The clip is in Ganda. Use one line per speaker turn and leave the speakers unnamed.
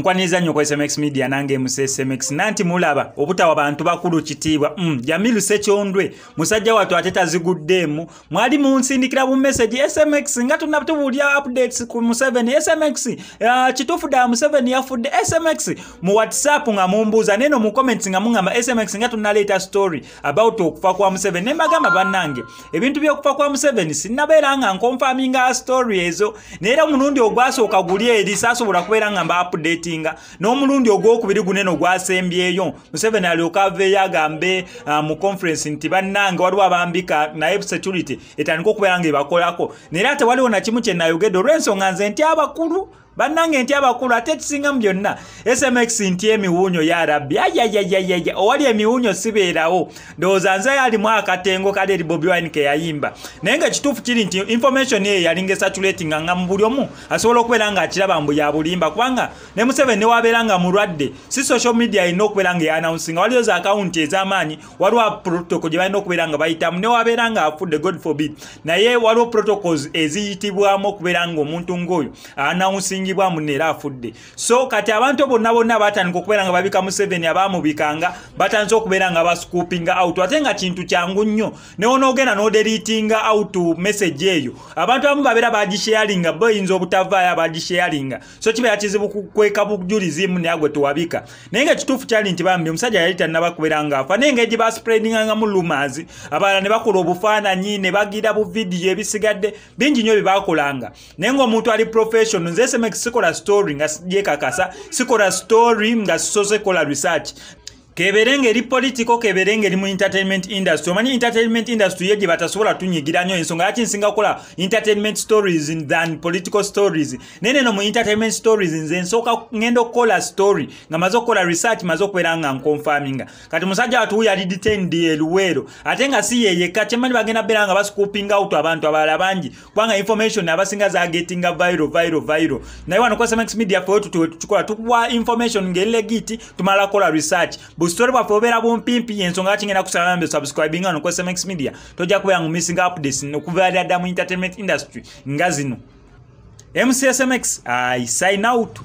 Nkwaniza nnyo kwa SMX Media nange SMX nanti mulaba obutawa bantu bakulu kitiibwa Jamilu Ssekyondwe musajja watu ateta ziguddemu mwali munsindikira bu message SMX nga tunabtubulia updates ku Museveni SMX kitufu da Museveni yafudde SMX mu WhatsApp nga mumbuza neno mu comments nga mungamba SMX nga tunaleta story about okufa kwa Museveni nembagamba bannange ebintu by'okufa kwa Museveni sinnabeera nga confirming a story ezo neera munundi ogwasooka guli eri sasobola kubeera nga mba update n'omulundi ogwokubiri guneno gwasembyeyo Museveni alyoka aveeyo agambe mu conference nti bannange waliwo abambika naye security etandika okubeera nga ebakolako naye ate waliwo na kimu kye nayogedde olw'ensonga nze nti abakulu bannange nti abakulu ate tusinga mu byonna SMX nti emiwunyo ya rabbi ayayayayaya owali emiwunyo sibeerawo ndowooza nze yalimu akatengo kali eri Bobi Wine ke yayimba naye nga kituufu kiri nti information eyo yalinga saturating nga mu buli omu asobola okubeera nga akiraba mbu ya bulimba kubanga ne Museveni ne wabeera nga mulwadde si social media erina okubeera nga announcing waliyo za account ez'amaanyi waliwo protocol gye balina okubeera nga bayitamu ne wabeera nga afudde God forbid naye waliwo protocols eziyitibwamu okubeera nga omuntu ng'oyo announcing munera afudde so kati abantu bonna batandika okubeera nga babika Museveni abamubikanga batandise okubeera nga bascoopinga out ate nga kintu kyangu nnyo ne onoogenda n'odeletinga out message eyo abantu abamu babeera bagisharinga boyinza obutavaayo abagisharinga so kibeera kizibu kukweka bujulizimu naye gwe tuwabika naye nga kituufu kyali nti bambi omusajja yali tannaba kubeera nga afa naye ng'egi baspreadinga mu rumors abalala ne bakola obufaananyi ne bagira bu video ebisigadde bingi nnyo bye bakolanga naye ng'omuntu ali professional nze SMX sikola story nga yekakasa sikola story nga sose kola research keberenge eri political keberenge eri mu entertainment industry omanyi entertainment industry yeje batasobola tunyigira nnyo ensonga yaki nsinga kola entertainment stories than political stories nene no mu entertainment stories nze nsoka ngendo okukola story nga maze okukola research maze okubeera nga nconfirminga kati musajja watu yali detained eluwero ate nga si yeyeka kyemanyi bagenda beera nga bascooping out abantu abalala bangi kubanga information abasinga za getting viral naye wano kwa SMX Media for tukola tukuwa information ngelegiti tumala kola research bustori bwaffe obeera bumpimpi ensonga kingenda kusaba mbe subscribing ano ku SMX Media tojja kubeera ngu missing updates okuvaira dda mu entertainment industry nga zino SMX I sign out.